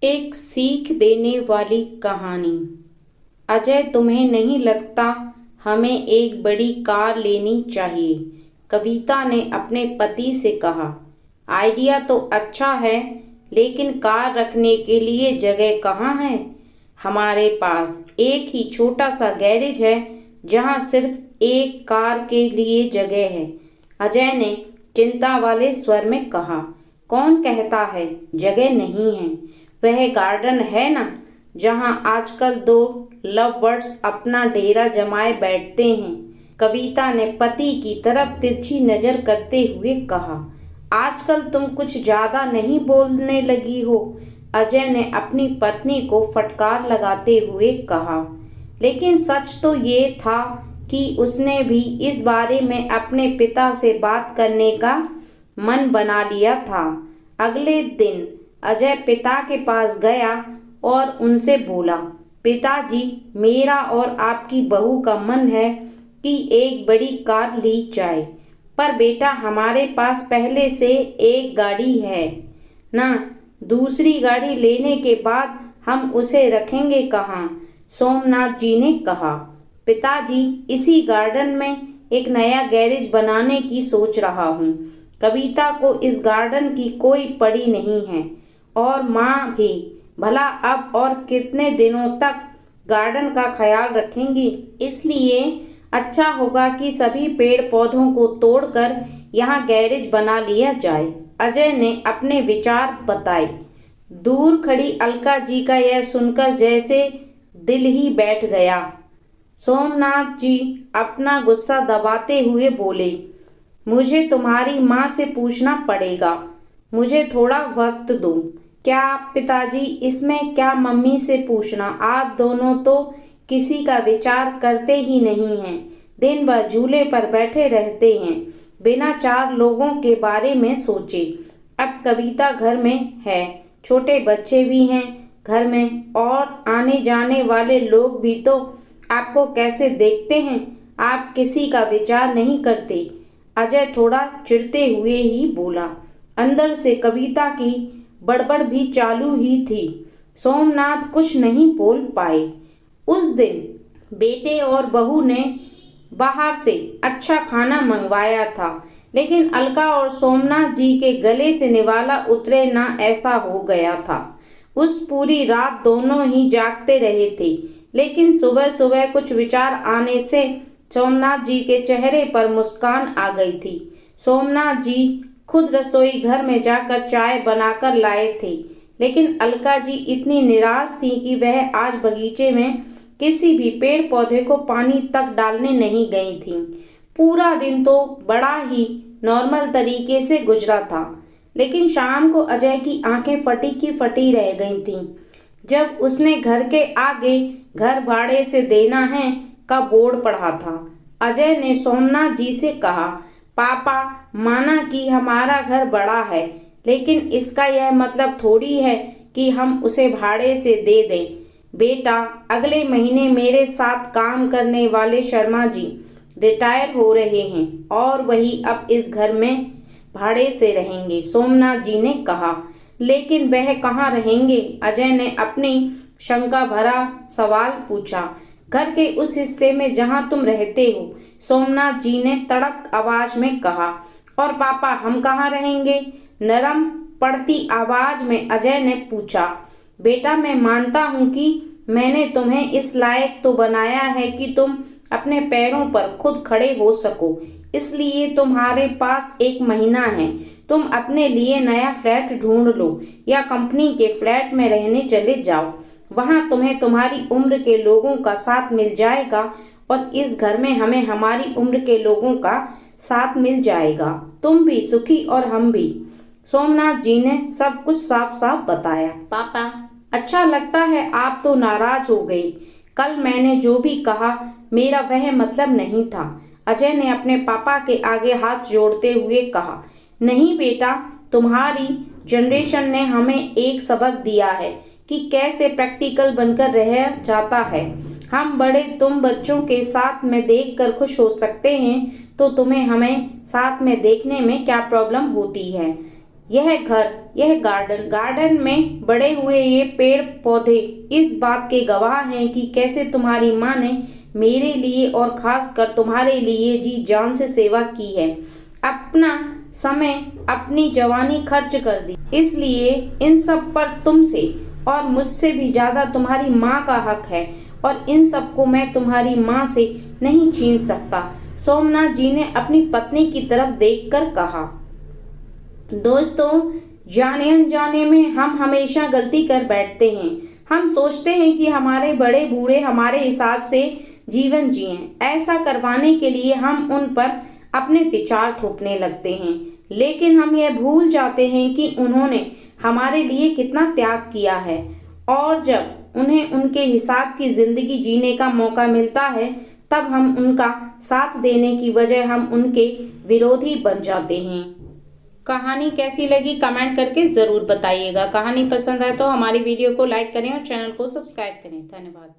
एक सीख देने वाली कहानी। अजय, तुम्हें नहीं लगता हमें एक बड़ी कार लेनी चाहिए? कविता ने अपने पति से कहा। आइडिया तो अच्छा है, लेकिन कार रखने के लिए जगह कहाँ है? हमारे पास एक ही छोटा सा गैरेज है जहाँ सिर्फ एक कार के लिए जगह है, अजय ने चिंता वाले स्वर में कहा। कौन कहता है जगह नहीं है? वह गार्डन है ना, जहाँ आजकल दो लव बर्ड्स अपना डेरा जमाए बैठते हैं, कविता ने पति की तरफ तिरछी नजर करते हुए कहा। आजकल तुम कुछ ज्यादा नहीं बोलने लगी हो, अजय ने अपनी पत्नी को फटकार लगाते हुए कहा। लेकिन सच तो ये था कि उसने भी इस बारे में अपने पिता से बात करने का मन बना लिया था। अगले दिन अजय पिता के पास गया और उनसे बोला, पिताजी, मेरा और आपकी बहू का मन है कि एक बड़ी कार ली जाए, पर बेटा हमारे पास पहले से एक गाड़ी है ना, दूसरी गाड़ी लेने के बाद हम उसे रखेंगे कहाँ? सोमनाथ जी ने कहा। पिताजी, इसी गार्डन में एक नया गैरेज बनाने की सोच रहा हूँ। कविता को इस गार्डन की कोई पड़ी नहीं है और माँ भी। भला अब और कितने दिनों तक गार्डन का ख्याल रखेंगी? इसलिए अच्छा होगा कि सभी पेड़ पौधों को तोड़कर यहाँ गैरेज बना लिया जाए, अजय ने अपने विचार बताए। दूर खड़ी अलका जी का यह सुनकर जैसे दिल ही बैठ गया। सोमनाथ जी अपना गुस्सा दबाते हुए बोले, मुझे तुम्हारी माँ से पूछना पड़ेगा, मुझे थोड़ा वक्त दो। क्या पिताजी, इसमें क्या मम्मी से पूछना? आप दोनों तो किसी का विचार करते ही नहीं हैं, दिन भर झूले पर बैठे रहते हैं बिना चार लोगों के बारे में सोचे। अब कविता घर में है, छोटे बच्चे भी हैं घर में, और आने जाने वाले लोग भी तो आपको कैसे देखते हैं, आप किसी का विचार नहीं करते, अजय थोड़ा चिढ़ते हुए ही बोला। अंदर से कविता की बड़बड़ भी चालू ही थी। सोमनाथ कुछ नहीं बोल पाए। उस दिन बेटे और बहू ने बाहर से अच्छा खाना मंगवाया था, लेकिन अलका और सोमनाथ जी के गले से निवाला उतरे ना, ऐसा हो गया था। उस पूरी रात दोनों ही जागते रहे थे, लेकिन सुबह सुबह कुछ विचार आने से सोमनाथ जी के चेहरे पर मुस्कान आ गई थी। सोमनाथ जी खुद रसोई घर में जाकर चाय बनाकर लाए थे, लेकिन अलका जी इतनी निराश थी कि वह आज बगीचे में किसी भी पेड़ पौधे को पानी तक डालने नहीं गई थी। पूरा दिन तो बड़ा ही नॉर्मल तरीके से गुजरा था, लेकिन शाम को अजय की आंखें फटी की फटी रह गई थीं, जब उसने घर के आगे घर भाड़े से देना है का बोर्ड पढ़ा था। अजय ने सोमनाथ जी से कहा, पापा, माना कि हमारा घर बड़ा है, लेकिन इसका यह मतलब थोड़ी है कि हम उसे भाड़े से दे दें। बेटा, अगले महीने मेरे साथ काम करने वाले शर्मा जी रिटायर हो रहे हैं और वही अब इस घर में भाड़े से रहेंगे, सोमनाथ जी ने कहा। लेकिन वह कहाँ रहेंगे? अजय ने अपनी शंका भरा सवाल पूछा। घर के उस हिस्से में जहाँ तुम रहते हो, सोमनाथ जी ने तड़क आवाज में कहा। और पापा, हम कहाँ रहेंगे? नरम पड़ती आवाज में अजय ने पूछा। बेटा, मैं मानता हूँ कि मैंने तुम्हें इस लायक तो बनाया है कि तुम अपने पैरों पर खुद खड़े हो सको, इसलिए तुम्हारे पास एक महीना है। तुम अपने लिए नया फ्लैट ढूंढ लो या कंपनी के फ्लैट में रहने चले जाओ, वहाँ तुम्हें तुम्हारी उम्र के लोगों का साथ मिल जाएगा और इस घर में हमें हमारी उम्र के लोगों का साथ मिल जाएगा, तुम भी सुखी और हम भी। सोमनाथ जी ने सब कुछ साफ साफ बताया। पापा, अच्छा लगता है आप तो नाराज हो गए। कल मैंने जो भी कहा मेरा वह मतलब नहीं था, अजय ने अपने पापा के आगे हाथ जोड़ते हुए कहा। नहीं बेटा, तुम्हारी जनरेशन ने हमें एक सबक दिया है कि कैसे प्रैक्टिकल बनकर रह जाता है। हम बड़े तुम बच्चों के साथ में देखकर खुश हो सकते हैं, तो तुम्हें हमें साथ में देखने में क्या प्रॉब्लम होती है? यह घर, यह गार्डन में बड़े हुए ये पेड़ पौधे इस बात के गवाह हैं कि कैसे तुम्हारी माँ ने मेरे लिए और खासकर तुम्हारे लिए जी जान से सेवा की है, अपना समय, अपनी जवानी खर्च कर दी। इसलिए इन सब पर तुमसे और मुझसे भी ज्यादा तुम्हारी माँ का हक है और इन सबको मैं तुम्हारी माँ से नहीं छीन सकता। सोमनाथ जी ने अपनी पत्नी की तरफ देखकर कहा। दोस्तों, जाने अनजाने में हम हमेशा गलती कर बैठते हैं। हम सोचते हैं कि हमारे बड़े बूढ़े हमारे हिसाब से जीवन जिएं। ऐसा करवाने के लिए हम उन पर अपने विचार थोपने लगते हैं, लेकिन हम यह भूल जाते हैं कि उन्होंने हमारे लिए कितना त्याग किया है और जब उन्हें उनके हिसाब की जिंदगी जीने का मौका मिलता है तब हम उनका साथ देने की बजाय हम उनके विरोधी बन जाते हैं। कहानी कैसी लगी कमेंट करके ज़रूर बताइएगा। कहानी पसंद आए तो हमारी वीडियो को लाइक करें और चैनल को सब्सक्राइब करें। धन्यवाद।